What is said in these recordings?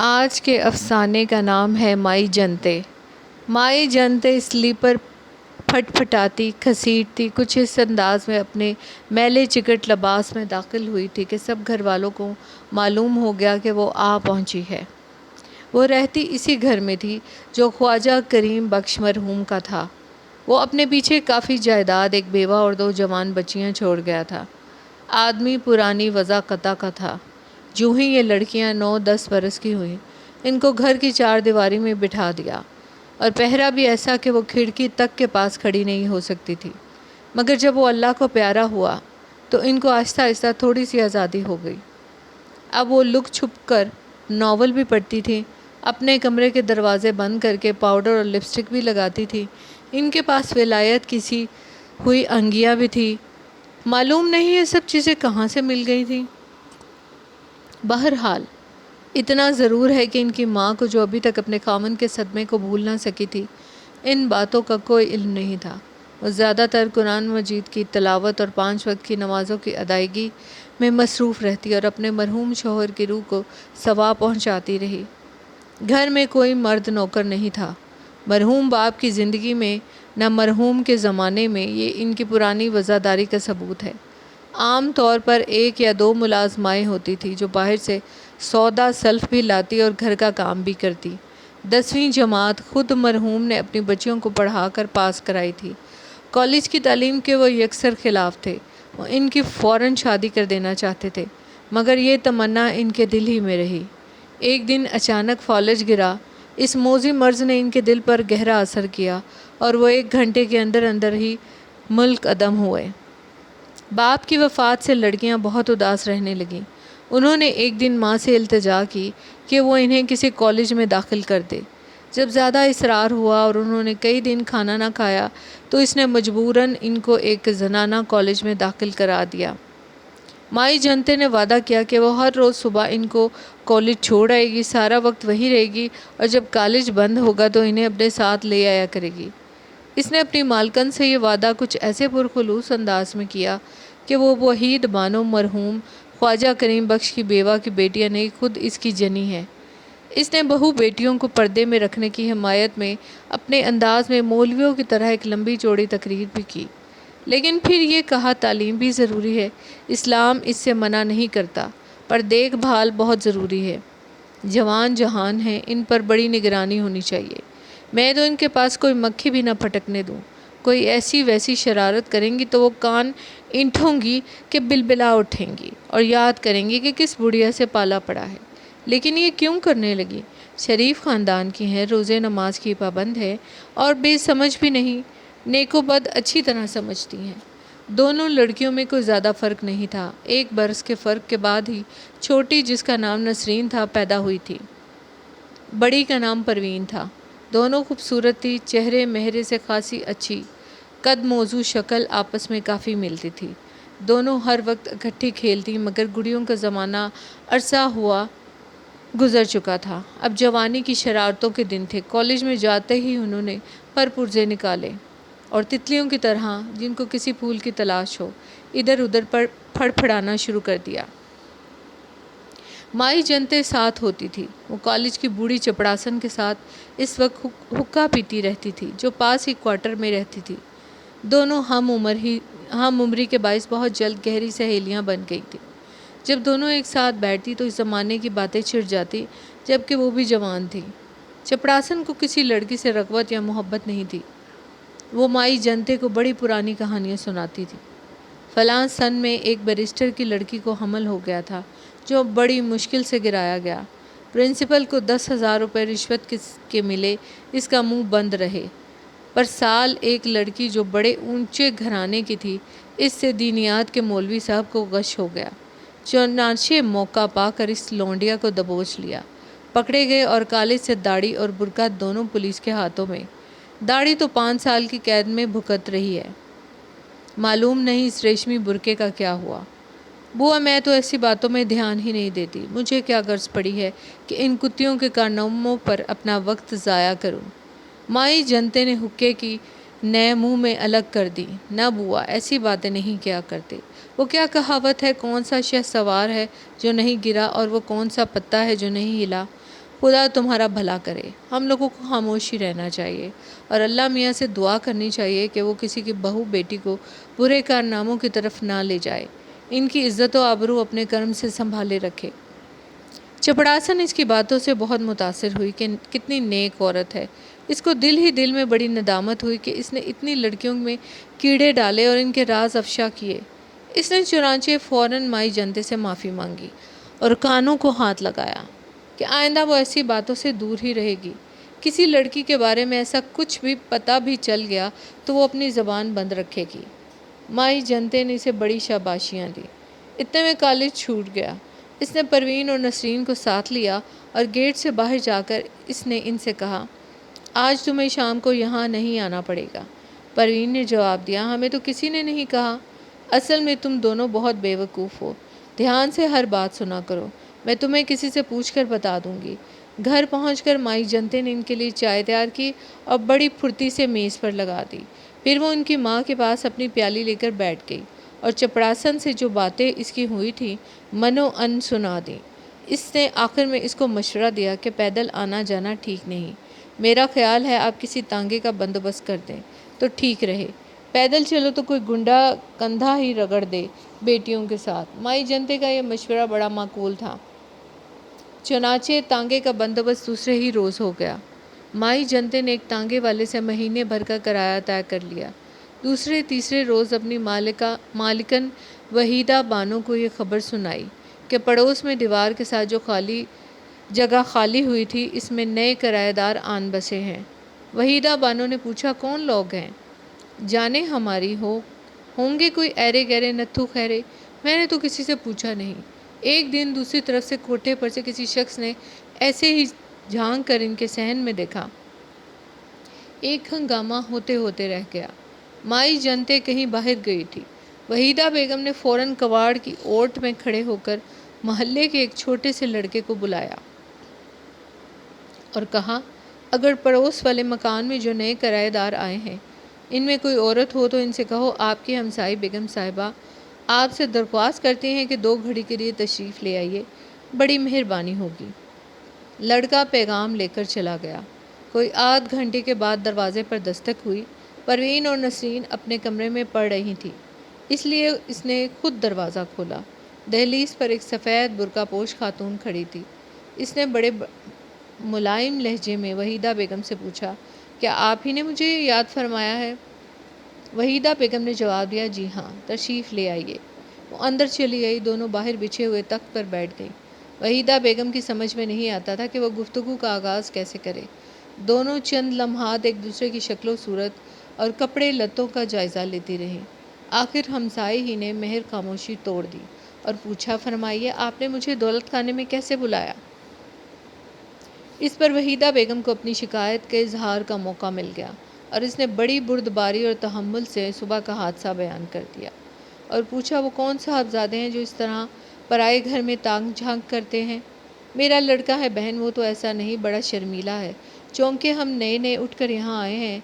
آج کے افسانے کا نام ہے مائی جنتے۔ مائی جنتے سلیپر پھٹ پھٹاتی گھسیٹتی کچھ اس انداز میں اپنے میلے چکٹ لباس میں داخل ہوئی تھی کہ سب گھر والوں کو معلوم ہو گیا کہ وہ آ پہنچی ہے۔ وہ رہتی اسی گھر میں تھی جو خواجہ کریم بخش مرحوم کا تھا۔ وہ اپنے پیچھے کافی جائیداد، ایک بیوہ اور 2 جوان بچیاں چھوڑ گیا تھا۔ آدمی پرانی وضاقتہ کا تھا۔ جو ہی یہ لڑکیاں 9-10 برس کی ہوئیں، ان کو گھر کی 4 دیواری میں بٹھا دیا، اور پہرا بھی ایسا کہ وہ کھڑکی تک کے پاس کھڑی نہیں ہو سکتی تھی۔ مگر جب وہ اللہ کو پیارا ہوا تو ان کو آہستہ آہستہ تھوڑی سی آزادی ہو گئی۔ اب وہ لک چھپ کر ناول بھی پڑھتی تھی، اپنے کمرے کے دروازے بند کر کے پاؤڈر اور لپسٹک بھی لگاتی تھی۔ ان کے پاس ولایت کی سی ہوئی انگیاں بھی تھی۔ معلوم نہیں یہ سب چیزیں کہاں سے مل گئی تھیں۔ بہرحال اتنا ضرور ہے کہ ان کی ماں کو، جو ابھی تک اپنے خاوند کے صدمے کو بھول نہ سکی تھی، ان باتوں کا کوئی علم نہیں تھا۔ وہ زیادہ تر قرآن مجید کی تلاوت اور 5 وقت کی نمازوں کی ادائیگی میں مصروف رہتی اور اپنے مرحوم شوہر کی روح کو ثواب پہنچاتی رہی۔ گھر میں کوئی مرد نوکر نہیں تھا۔ مرحوم باپ کی زندگی میں نہ مرحوم کے زمانے میں، یہ ان کی پرانی وفاداری کا ثبوت ہے۔ عام طور پر 1 یا 2 ملازمائیں ہوتی تھیں جو باہر سے سودا سلف بھی لاتی اور گھر کا کام بھی کرتی۔ 10ویں جماعت خود مرحوم نے اپنی بچیوں کو پڑھا کر پاس کرائی تھی۔ کالج کی تعلیم کے وہ یکسر خلاف تھے۔ وہ ان کی فوراً شادی کر دینا چاہتے تھے، مگر یہ تمنا ان کے دل ہی میں رہی۔ ایک دن اچانک فالج گرا۔ اس موذی مرض نے ان کے دل پر گہرا اثر کیا اور وہ 1 گھنٹے کے اندر اندر ہی ملک عدم ہوئے۔ باپ کی وفات سے لڑکیاں بہت اداس رہنے لگیں۔ انہوں نے ایک دن ماں سے التجا کی کہ وہ انہیں کسی کالج میں داخل کر دے۔ جب زیادہ اصرار ہوا اور انہوں نے کئی دن کھانا نہ کھایا تو اس نے مجبوراً ان کو ایک زنانہ کالج میں داخل کرا دیا۔ مائی جنتے نے وعدہ کیا کہ وہ ہر روز صبح ان کو کالج چھوڑ آئے گی، سارا وقت وہیں رہے گی، اور جب کالج بند ہوگا تو انہیں اپنے ساتھ لے آیا کرے گی۔ اس نے اپنی مالکن سے یہ وعدہ کچھ ایسے پرخلوص انداز میں کیا کہ وہ وحید بانو مرحوم خواجہ کریم بخش کی بیوہ کی بیٹیاں نہیں، خود اس کی جنی ہے۔ اس نے بہو بیٹیوں کو پردے میں رکھنے کی حمایت میں اپنے انداز میں مولویوں کی طرح ایک لمبی چوڑی تقریر بھی کی، لیکن پھر یہ کہا تعلیم بھی ضروری ہے، اسلام اس سے منع نہیں کرتا، پر دیکھ بھال بہت ضروری ہے۔ جوان جہان ہیں، ان پر بڑی نگرانی ہونی چاہیے۔ میں تو ان کے پاس کوئی مکھی بھی نہ پھٹکنے دوں۔ کوئی ایسی ویسی شرارت کریں گی تو وہ کان اینٹھوں گی کہ بلبلا اٹھیں گی اور یاد کریں گی کہ کس بڑھیا سے پالا پڑا ہے۔ لیکن یہ کیوں کرنے لگی؟ شریف خاندان کی ہیں، روزے نماز کی پابند ہے اور بے سمجھ بھی نہیں، نیک و بد اچھی طرح سمجھتی ہیں۔ دونوں لڑکیوں میں کوئی زیادہ فرق نہیں تھا۔ 1 برس کے فرق کے بعد ہی چھوٹی، جس کا نام نسرین تھا، پیدا ہوئی تھی۔ بڑی کا نام پروین تھا۔ دونوں خوبصورت تھی، چہرے مہرے سے خاصی اچھی، قد موزوں شکل آپس میں کافی ملتی تھی۔ دونوں ہر وقت اکٹھی کھیلتی، مگر گڑیوں کا زمانہ عرصہ ہوا گزر چکا تھا۔ اب جوانی کی شرارتوں کے دن تھے۔ کالج میں جاتے ہی انہوں نے پر پرزے نکالے اور تتلیوں کی طرح، جن کو کسی پھول کی تلاش ہو، ادھر ادھر پر پھڑ پھڑانا شروع کر دیا۔ مائی جنتے ساتھ ہوتی تھی۔ وہ کالج کی بوڑھی چپڑاسن کے ساتھ اس وقت حقہ پیتی رہتی تھی، جو پاس ہی کوارٹر میں رہتی تھی۔ دونوں ہم عمری کے باعث بہت جلد گہری سہیلیاں بن گئی تھیں۔ جب دونوں ایک ساتھ بیٹھتی تو اس زمانے کی باتیں چھڑ جاتی، جبکہ وہ بھی جوان تھی۔ چپڑاسن کو کسی لڑکی سے رغبت یا محبت نہیں تھی۔ وہ مائی جنتے کو بڑی پرانی کہانیاں سناتی تھی۔ فلاں سن میں ایک بیرسٹر کی لڑکی کو حمل ہو گیا تھا، جو بڑی مشکل سے گرایا گیا۔ پرنسپل کو 10,000 روپے رشوت کے ملے، اس کا منہ بند رہے۔ پر سال ایک لڑکی جو بڑے اونچے گھرانے کی تھی، اس سے دینیات کے مولوی صاحب کو غش ہو گیا۔ چنانچہ موقع پا کر اس لونڈیا کو دبوچ لیا۔ پکڑے گئے اور کالج سے داڑھی اور برقع دونوں پولیس کے ہاتھوں میں۔ داڑھی تو 5 سال کی قید میں بھگت رہی ہے۔ معلوم نہیں اس ریشمی برقعے کا کیا ہوا۔ بوا میں تو ایسی باتوں میں دھیان ہی نہیں دیتی۔ مجھے کیا غرض پڑی ہے کہ ان کتیوں کے کارناموں پر اپنا وقت ضائع کروں۔ مائی جنتے نے حقے کی نئے منہ میں الگ کر دی۔ نہ بوا، ایسی باتیں نہیں کیا کرتے۔ وہ کیا کہاوت ہے، کون سا شہ سوار ہے جو نہیں گرا، اور وہ کون سا پتا ہے جو نہیں ہلا۔ خدا تمہارا بھلا کرے۔ ہم لوگوں کو خاموشی رہنا چاہیے اور اللہ میاں سے دعا کرنی چاہیے کہ وہ کسی کی بہو بیٹی کو برے کارناموں کی طرف نہ لے جائے، ان کی عزت و آبرو اپنے کرم سے سنبھالے رکھے۔ چپڑاسن اس کی باتوں سے بہت متاثر ہوئی کہ کتنی نیک عورت ہے۔ اس کو دل ہی دل میں بڑی ندامت ہوئی کہ اس نے اتنی لڑکیوں میں کیڑے ڈالے اور ان کے راز افشا کیے۔ اس نے چنانچہ فوراً مائی جنتے سے معافی مانگی اور کانوں کو ہاتھ لگایا کہ آئندہ وہ ایسی باتوں سے دور ہی رہے گی۔ کسی لڑکی کے بارے میں ایسا کچھ بھی پتہ بھی چل گیا تو وہ اپنی زبان بند رکھے گی۔ مائی جنتے نے اسے بڑی شاباشیاں دی۔ اتنے میں کالج چھوٹ گیا۔ اس نے پروین اور نسرین کو ساتھ لیا اور گیٹ سے باہر جا کر اس نے ان سے کہا، آج تمہیں شام کو یہاں نہیں آنا پڑے گا۔ پروین نے جواب دیا، ہمیں تو کسی نے نہیں کہا۔ اصل میں تم دونوں بہت بے وقوف ہو، دھیان سے ہر بات سنا کرو، میں تمہیں کسی سے پوچھ کر بتا دوں گی۔ گھر پہنچ کر مائی جنتے نے ان کے لیے چائے تیار کی اور بڑی پھرتی سے میز پر لگا دی۔ پھر وہ ان کی ماں کے پاس اپنی پیالی لے کر بیٹھ گئی اور چپڑاسن سے جو باتیں اس کی ہوئی تھیں منو ان سنا دیں۔ اس نے آخر میں اس کو مشورہ دیا کہ پیدل آنا جانا ٹھیک نہیں، میرا خیال ہے آپ کسی تانگے کا بندوبست کر دیں تو ٹھیک رہے۔ پیدل چلو تو کوئی گنڈا کندھا ہی رگڑ دے بیٹیوں کے ساتھ۔ مائی جنتے کا یہ مشورہ بڑا معقول تھا۔ چنانچہ تانگے کا بندوبست دوسرے ہی روز ہو گیا۔ مائی جنتے نے ایک تانگے والے سے مہینے بھر کا کرایہ طے کر لیا۔ دوسرے تیسرے روز اپنی مالکن وحیدہ بانو کو یہ خبر سنائی کہ پڑوس میں دیوار کے ساتھ جو جگہ خالی ہوئی تھی اس میں نئے کرایہ دار آن بسے ہیں۔ وحیدہ بانو نے پوچھا، کون لوگ ہیں؟ جانے ہماری ہوں گے کوئی ایرے گہرے نتھو خیرے، میں نے تو کسی سے پوچھا نہیں۔ ایک دن دوسری طرف سے کوٹھے پر سے کسی شخص نے ایسے ہی جھانک کر ان کے صحن میں دیکھا۔ ایک ہنگامہ ہوتے ہوتے رہ گیا۔ مائی جنتے کہیں باہر گئی تھی۔ وحیدہ بیگم نے فوراً کواڑ کی اوٹ میں کھڑے ہو کر محلے کے ایک چھوٹے سے لڑکے کو بلایا اور کہا، اگر پڑوس والے مکان میں جو نئے کرایہ دار آئے ہیں ان میں کوئی عورت ہو تو ان سے کہو آپ کی ہمسائے بیگم صاحبہ آپ سے درخواست کرتی ہیں کہ 2 گھڑی کے لیے تشریف لے آئیے، بڑی مہربانی ہوگی۔ لڑکا پیغام لے کر چلا گیا۔ کوئی آدھ گھنٹے کے بعد دروازے پر دستک ہوئی۔ پروین اور نسرین اپنے کمرے میں پڑھ رہی تھی، اس لیے اس نے خود دروازہ کھولا۔ دہلیز پر ایک سفید برقع پوش خاتون کھڑی تھی۔ اس نے بڑے ملائم لہجے میں وحیدہ بیگم سے پوچھا، کیا آپ ہی نے مجھے یاد فرمایا ہے؟ وحیدہ بیگم نے جواب دیا، جی ہاں، تشریف لے آئیے۔ وہ اندر چلی گئی۔ دونوں باہر بچھے ہوئے تخت پر بیٹھ گئیں۔ وحیدہ بیگم کی سمجھ میں نہیں آتا تھا کہ وہ گفتگو کا آغاز کیسے کرے۔ دونوں چند لمحات ایک دوسرے کی شکل و صورت اور کپڑے لتوں کا جائزہ لیتی رہیں۔ آخر ہمسائے ہی نے مہر خاموشی توڑ دی اور پوچھا، فرمائیے آپ نے مجھے دولت خانے میں کیسے بلایا؟ اس پر وحیدہ بیگم کو اپنی شکایت کے اظہار کا موقع مل گیا اور اس نے بڑی بردباری اور تحمل سے صبح کا حادثہ بیان کر دیا اور پوچھا، وہ کون صاحبزادے ہیں جو اس طرح پرائے گھر میں تانگ جھانک کرتے ہیں؟ میرا لڑکا ہے بہن، وہ تو ایسا نہیں، بڑا شرمیلا ہے، چونکہ ہم نئے اٹھ کر یہاں آئے ہیں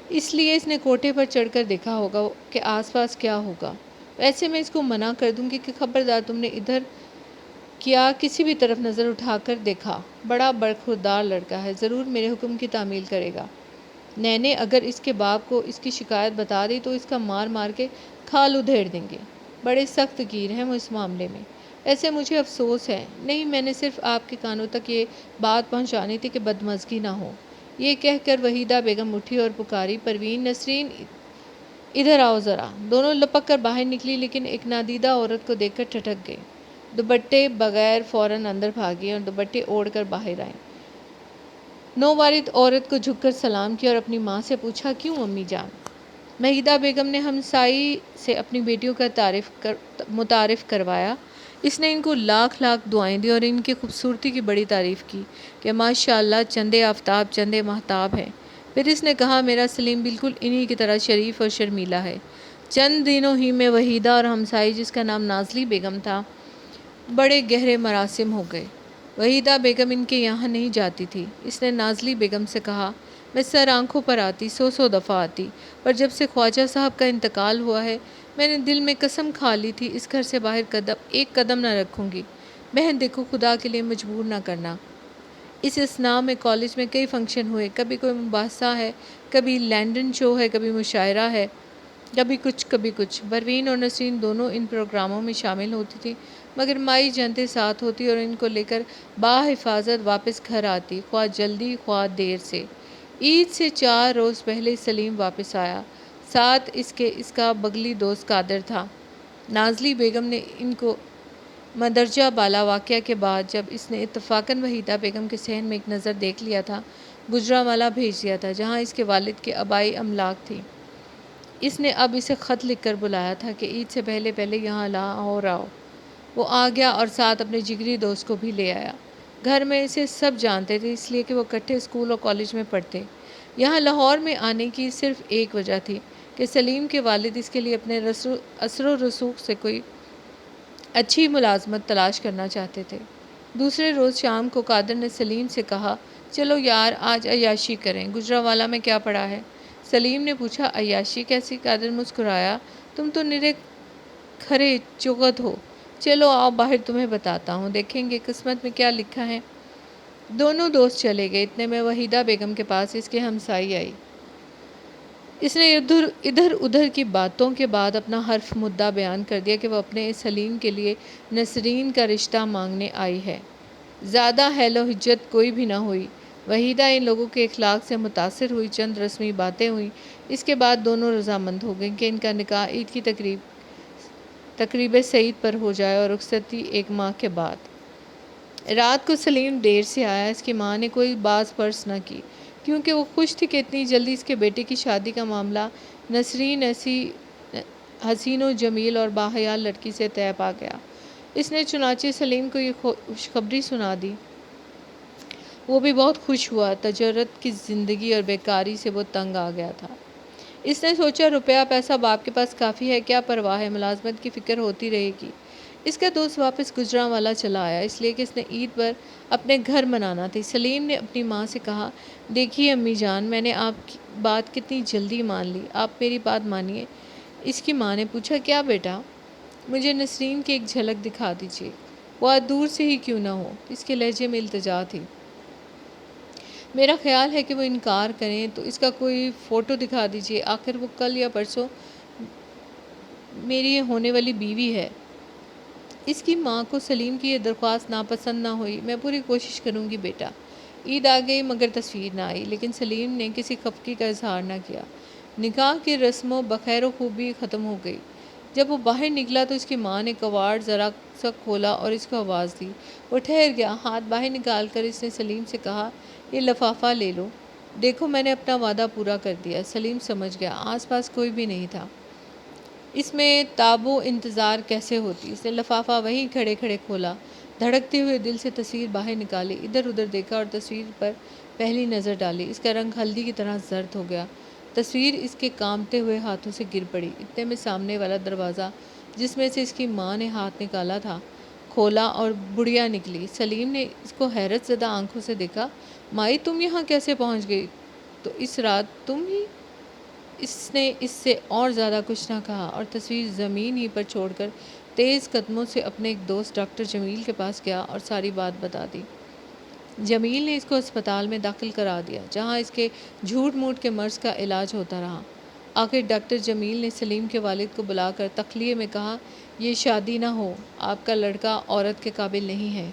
اس لیے اس نے کوٹھے پر چڑھ کر دیکھا ہوگا کہ آس پاس کیا ہوگا۔ ویسے میں اس کو منع کر دوں گی کہ خبردار تم نے ادھر کیا کسی بھی طرف نظر اٹھا کر دیکھا، بڑا برخوردار لڑکا ہے، ضرور میرے حکم کی تعمیل کرے گا۔ نینے اگر اس کے باپ کو اس کی شکایت بتا دی تو اس کا مار مار کے کھال ادھیڑ دیں گے، بڑے سخت گیر ہیں وہ اس معاملے میں۔ ایسے مجھے افسوس ہے، نہیں میں نے صرف آپ کے کانوں تک یہ بات پہنچانی تھی کہ بدمزگی نہ ہو۔ یہ کہہ کر وحیدہ بیگم اٹھی اور پکاری، پروین، نسرین ادھر آؤ ذرا۔ دونوں لپک کر باہر نکلی لیکن ایک نادیدہ عورت کو دیکھ کر ٹھٹک گئی۔ دوپٹے بغیر فوراً اندر بھاگی اور دوپٹے اوڑھ کر باہر آئیں۔ نووارد عورت کو جھک کر سلام کیا اور اپنی ماں سے پوچھا، کیوں امی جان؟ وحیدہ بیگم نے ہمسائی سے اپنی بیٹیوں کا متعارف کروایا۔ اس نے ان کو لاکھ دعائیں دی اور ان کی خوبصورتی کی بڑی تعریف کی کہ ماشاءاللہ چندے آفتاب چندے ماہتاب ہیں۔ پھر اس نے کہا، میرا سلیم بالکل انہی کی طرح شریف اور شرمیلا ہے۔ چند دنوں ہی میں وحیدہ اور ہمسائی جس کا نام نازلی بیگم تھا بڑے گہرے مراسم ہو گئے۔ وحیدہ بیگم ان کے یہاں نہیں جاتی تھی۔ اس نے نازلی بیگم سے کہا، میں سر آنکھوں پر آتی، 100 دفعہ آتی، پر جب سے خواجہ صاحب کا انتقال ہوا ہے میں نے دل میں قسم کھا لی تھی اس گھر سے باہر ایک قدم نہ رکھوں گی۔ بہن دیکھو، خدا کے لیے مجبور نہ کرنا، اس اثناء میں کالج میں کئی فنکشن ہوئے، کبھی کوئی مباحثہ ہے، کبھی لینڈن شو ہے، کبھی مشاعرہ ہے، کبھی کچھ۔ پروین اور نسرین دونوں ان پروگراموں میں شامل ہوتی تھیں، مگر مائی جنتے ساتھ ہوتی اور ان کو لے کر بحفاظت واپس گھر آتی، خواہ جلدی خواہ دیر سے۔ عید سے 4 روز پہلے سلیم واپس آیا، ساتھ اس کا بغلی دوست قادر تھا۔ نازلی بیگم نے ان کو مندرجہ بالا واقعہ کے بعد، جب اس نے اتفاقاً وحیدہ بیگم کے صحن میں ایک نظر دیکھ لیا تھا، گجرانوالہ بھیج دیا تھا، جہاں اس کے والد کے آبائی املاک تھی۔ اس نے اب اسے خط لکھ کر بلایا تھا کہ عید سے پہلے یہاں لاہور آؤ۔ وہ آ گیا اور ساتھ اپنے جگری دوست کو بھی لے آیا۔ گھر میں اسے سب جانتے تھے، اس لیے کہ وہ اکٹھے اسکول اور کالج میں پڑھتے۔ یہاں لاہور میں آنے کی صرف ایک وجہ تھی کہ سلیم کے والد اس کے لیے اپنے اثر و رسوخ سے کوئی اچھی ملازمت تلاش کرنا چاہتے تھے۔ دوسرے روز شام کو قادر نے سلیم سے کہا، چلو یار آج عیاشی کریں، گجرانوالہ میں کیا پڑا ہے؟ سلیم نے پوچھا، عیاشی کیسی؟ قادر مسکرایا، تم تو نرے کھرے چغت ہو، چلو آؤ باہر تمہیں بتاتا ہوں، دیکھیں گے قسمت میں کیا لکھا ہے۔ دونوں دوست چلے گئے، اتنے میں وحیدہ بیگم کے پاس اس کے ہمسائی آئی۔ اس نے ادھر ادھر کی باتوں کے بعد اپنا حرف مدعا بیان کر دیا کہ وہ اپنے سلیم کے لیے نسرین کا رشتہ مانگنے آئی ہے۔ زیادہ حیل و حجت کوئی بھی نہ ہوئی۔ وحیدہ ان لوگوں کے اخلاق سے متاثر ہوئی، چند رسمی باتیں ہوئیں، اس کے بعد دونوں رضامند ہو گئیں کہ ان کا نکاح عید کی تقریب سعید پر ہو جائے اور رخصتی 1 ماہ کے بعد۔ رات کو سلیم دیر سے آیا، اس کی ماں نے کوئی باز پرس نہ کی، کیونکہ وہ خوش تھی کہ اتنی جلدی اس کے بیٹے کی شادی کا معاملہ نسرین ایسی حسین و جمیل اور باحیاء لڑکی سے طے پا گیا۔ اس نے چنانچہ سلیم کو یہ خوشخبری سنا دی۔ وہ بھی بہت خوش ہوا۔ تجارت کی زندگی اور بیکاری سے وہ تنگ آ گیا تھا۔ اس نے سوچا روپیہ پیسہ باپ کے پاس کافی ہے، کیا پرواہ ہے، ملازمت کی فکر ہوتی رہے گی۔ اس کا دوست واپس گجرانوالہ چلا آیا، اس لیے کہ اس نے عید پر اپنے گھر منانا تھی۔ سلیم نے اپنی ماں سے کہا، دیکھیے امی جان، میں نے آپ کی بات کتنی جلدی مان لی، آپ میری بات مانیے۔ اس کی ماں نے پوچھا، کیا بیٹا؟ مجھے نسرین کی ایک جھلک دکھا دیجیے، وہ آج دور سے ہی کیوں نہ ہو۔ اس کے لہجے میں التجا تھی۔ میرا خیال ہے کہ وہ انکار کریں تو اس کا کوئی فوٹو دکھا دیجیے، آخر وہ کل یا پرسوں میری ہونے والی بیوی ہے۔ اس کی ماں کو سلیم کی یہ درخواست ناپسند نہ ہوئی۔ میں پوری کوشش کروں گی بیٹا۔ عید آ گئی مگر تصویر نہ آئی، لیکن سلیم نے کسی خفگی کا اظہار نہ کیا۔ نکاح کی رسموں بخیر و خوبی ختم ہو گئی۔ جب وہ باہر نکلا تو اس کی ماں نے کواڑ ذرا سا کھولا اور اس کو آواز دی۔ وہ ٹھہر گیا۔ ہاتھ باہر نکال کر اس نے سلیم سے کہا، یہ لفافہ لے لو، دیکھو میں نے اپنا وعدہ پورا کر دیا۔ سلیم سمجھ گیا، آس پاس کوئی بھی نہیں تھا، اس میں تاب و انتظار کیسے ہوتی۔ اس نے لفافہ وہیں کھڑے کھڑے کھولا، دھڑکتے ہوئے دل سے تصویر باہر نکالی، ادھر ادھر دیکھا اور تصویر پر پہلی نظر ڈالی۔ اس کا رنگ ہلدی کی طرح زرد ہو گیا۔ تصویر اس کے کانپتے ہوئے ہاتھوں سے گر پڑی۔ اتنے میں سامنے والا دروازہ، جس میں سے اس کی ماں نے ہاتھ نکالا تھا، کھولا اور بڑھیا نکلی۔ سلیم نے اس کو حیرت زدہ آنکھوں سے دیکھا۔ مائی تم یہاں کیسے پہنچ گئی؟ تو اس رات تم ہی؟ اس نے اس سے اور زیادہ کچھ نہ کہا اور تصویر زمین ہی پر چھوڑ کر تیز قدموں سے اپنے ایک دوست ڈاکٹر جمیل کے پاس گیا اور ساری بات بتا دی۔ جمیل نے اس کو اسپتال میں داخل کرا دیا، جہاں اس کے جھوٹ موٹ کے مرض کا علاج ہوتا رہا۔ آخر ڈاکٹر جمیل نے سلیم کے والد کو بلا کر تخلیے میں کہا، یہ شادی نہ ہو، آپ کا لڑکا عورت کے قابل نہیں ہے۔